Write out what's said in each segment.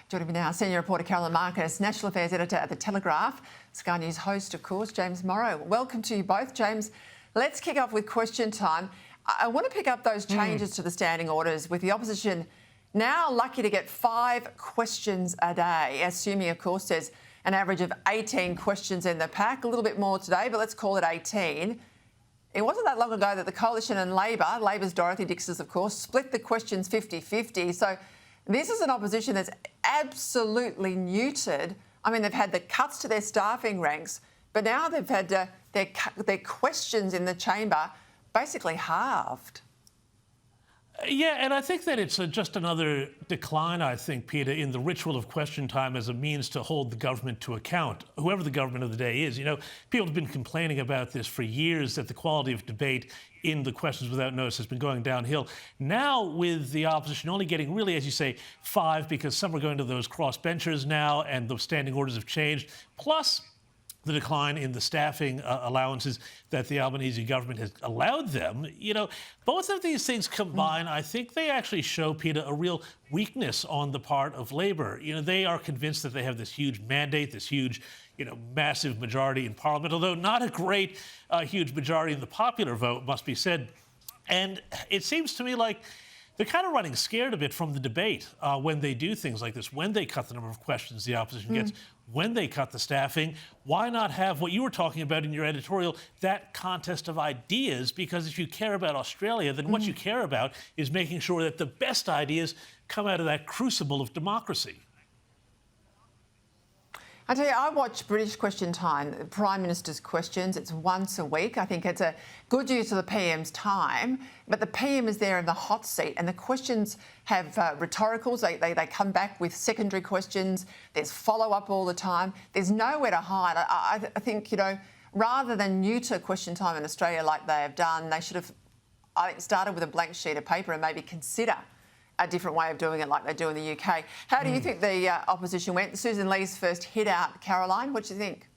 Joining me now, senior reporter Carolyn Marcus, national affairs editor at The Telegraph, Sky News host, of course, James Morrow. Welcome to you both. James, let's kick off with question time. I want to pick up those changes to the standing orders with the opposition now lucky to get 5 questions a day, assuming, of course, there's an average of 18 questions in the pack. A little bit more today, but let's call it 18. It wasn't that long ago that the Coalition and Labor's Dorothy Dix's, of course, split the questions 50-50. So this is an opposition that's absolutely neutered. I mean, they've had the cuts to their staffing ranks, but now they've had their questions in the chamber basically halved. Yeah, and I think that it's just another decline, I think, Peta, in the ritual of question time as a means to hold the government to account, whoever the government of the day is. You know, people have been complaining about this for years, that the quality of debate in the questions without notice has been going downhill. Now, with the opposition only getting really, as you say, 5, because some are going to those crossbenchers now and the standing orders have changed, plus the decline in the staffing allowances that the Albanese government has allowed them. You know, both of these things combined, I think they actually show, Peta, a real weakness on the part of Labor. You know, they are convinced that they have this huge mandate, this huge, massive majority in Parliament, although not a great, huge majority in the popular vote, must be said. And it seems to me like they're kind of running scared a bit from the debate when they do things like this, when they cut the number of questions the opposition gets, when they cut the staffing. Why not have what you were talking about in your editorial, that contest of ideas? Because if you care about Australia, then what you care about is making sure that the best ideas come out of that crucible of democracy. I tell you, I watch British Question Time, the Prime Minister's questions. It's once a week. I think it's a good use of the PM's time, but the PM is there in the hot seat and the questions have rhetoricals. They come back with secondary questions. There's follow-up all the time. There's nowhere to hide. I think, rather than neuter Question Time in Australia like they have done, they should have, I think, started with a blank sheet of paper and maybe consider a different way of doing it like they do in the UK. How do you think the opposition went? Susan Lee's first hit out, Caroline, what do you think?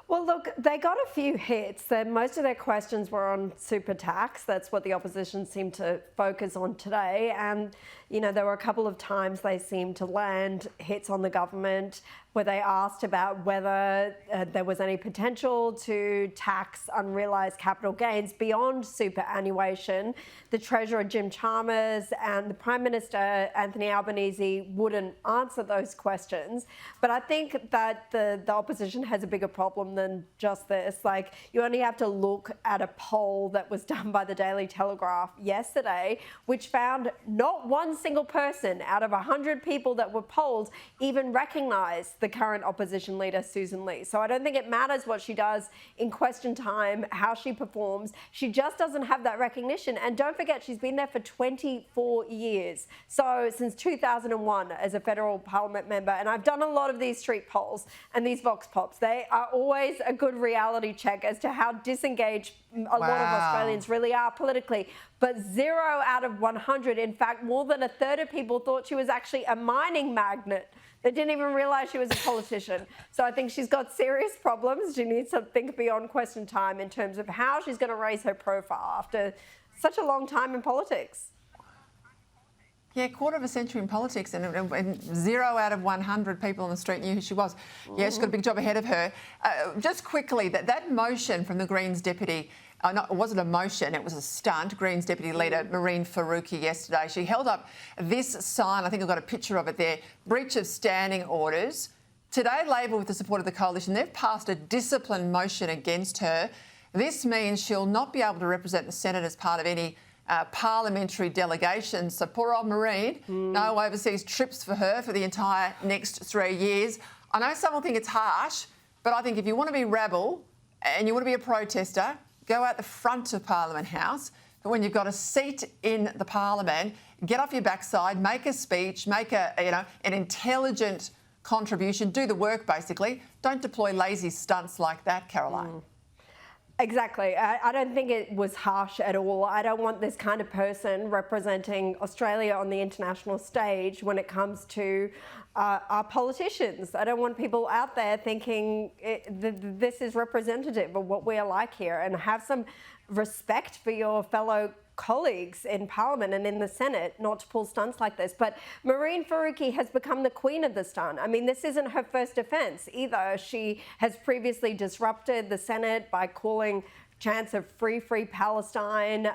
Well, look, they got a few hits. Most of their questions were on super tax. That's what the opposition seemed to focus on today. And, there were a couple of times they seemed to land hits on the government where they asked about whether there was any potential to tax unrealised capital gains beyond superannuation. The Treasurer, Jim Chalmers, and the Prime Minister, Anthony Albanese, wouldn't answer those questions. But I think that the opposition has a bigger problem than just this. Like, you only have to look at a poll that was done by the Daily Telegraph yesterday, which found not one single person out of 100 people that were polled even recognised the current opposition leader, Susan Lee. So I don't think it matters what she does in question time, how she performs. She just doesn't have that recognition. And don't forget, she's been there for 24 years. So since 2001 as a federal parliament member, and I've done a lot of these street polls and these vox pops. They are always a good reality check as to how disengaged a lot of Australians really are politically. But 0 out of 100, in fact, more than a third of people thought she was actually a mining magnate. They didn't even realise she was a politician. So I think she's got serious problems. She needs to think beyond question time in terms of how she's going to raise her profile after such a long time in politics. Yeah, quarter of a century in politics and 0 out of 100 people on the street knew who she was. Yeah, she's got a big job ahead of her. Just quickly, that motion from the Greens deputy, it wasn't a motion, it was a stunt. Greens deputy leader Mehreen Faruqi yesterday. She held up this sign, I think I've got a picture of it there, breach of standing orders. Today, Labor, with the support of the coalition, they've passed a discipline motion against her. This means she'll not be able to represent the Senate as part of any parliamentary delegation. So poor old Mehreen, no overseas trips for her for the entire next 3 years. I know some will think it's harsh, but I think if you want to be rebel and you want to be a protester, go out the front of Parliament House. But when you've got a seat in the Parliament, get off your backside, make a speech, make an intelligent contribution, do the work basically. Don't deploy lazy stunts like that, Caroline. Exactly. I don't think it was harsh at all. I don't want this kind of person representing Australia on the international stage when it comes to our politicians. I don't want people out there thinking this is representative of what we are like here, and have some respect for your fellow colleagues in Parliament and in the Senate not to pull stunts like this. But Marine Faruqi has become the queen of the stunt. I mean, this isn't her first offence either. She has previously disrupted the Senate by calling chants of free Palestine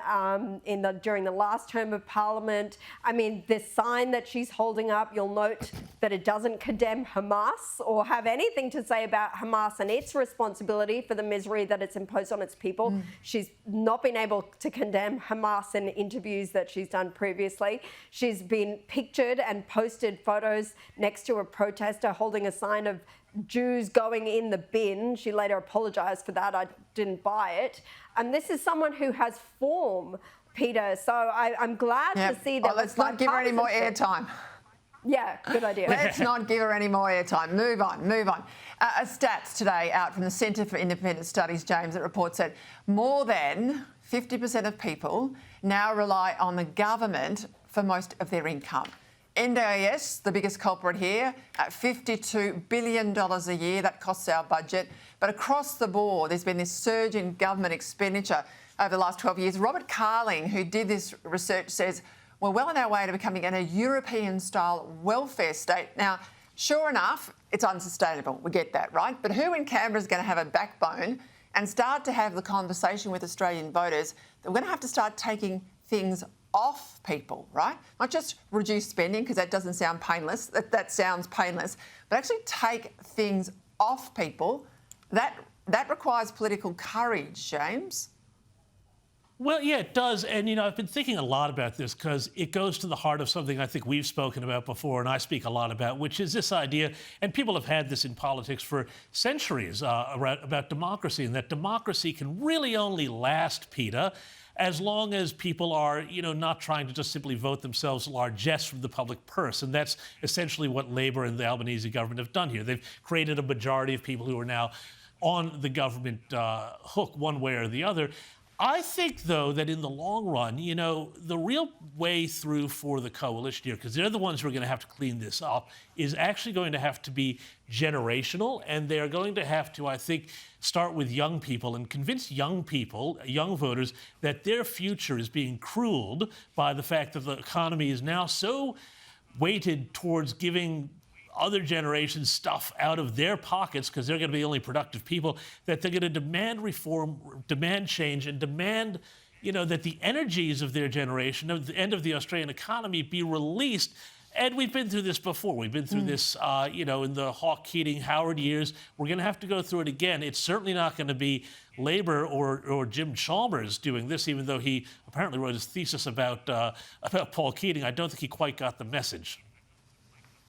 during the last term of Parliament. I mean, this sign that she's holding up, you'll note that it doesn't condemn Hamas or have anything to say about Hamas and its responsibility for the misery that it's imposed on its people. She's not been able to condemn Hamas in interviews that she's done previously. She's been pictured and posted photos next to a protester holding a sign of Jews going in the bin. She later apologised for that. I didn't buy it. And this is someone who has form, Peter. So I'm glad to see that. Let's not give her any more airtime. Yeah, good idea. Let's not give her any more airtime. Move on. Stats today out from the Centre for Independent Studies, James, that reports that more than 50% of people now rely on the government for most of their income. NDIS, the biggest culprit here, at $52 billion a year. That costs our budget. But across the board, there's been this surge in government expenditure over the last 12 years. Robert Carling, who did this research, says we're well on our way to becoming a European-style welfare state. Now, sure enough, it's unsustainable. We get that, right? But who in Canberra is going to have a backbone and start to have the conversation with Australian voters that we're going to have to start taking things off people, right? Not just reduce spending, because that doesn't sound painless. That sounds painless. But actually take things off people. That requires political courage, James. Well, yeah, it does. And, I've been thinking a lot about this because it goes to the heart of something I think we've spoken about before and I speak a lot about, which is this idea, and people have had this in politics for centuries, about democracy, and that democracy can really only last, Peta, as long as people are, not trying to just simply vote themselves largesse from the public purse. And that's essentially what Labor and the Albanese government have done here. They've created a majority of people who are now on the government hook one way or the other. I think, though, that in the long run, the real way through for the coalition here, because they're the ones who are going to have to clean this up, is actually going to have to be generational. And they're going to have to, I think, start with young people and convince young people, young voters, that their future is being crueled by the fact that the economy is now so weighted towards giving other generations stuff out of their pockets because they're going to be the only productive people, that they're going to demand reform, demand change, and demand, that the energies of their generation, at the end of the Australian economy, be released. And we've been through this before. We've been through this, in the Hawke, Keating, Howard years. We're going to have to go through it again. It's certainly not going to be Labor or Jim Chalmers doing this, even though he apparently wrote his thesis about Paul Keating. I don't think he quite got the message.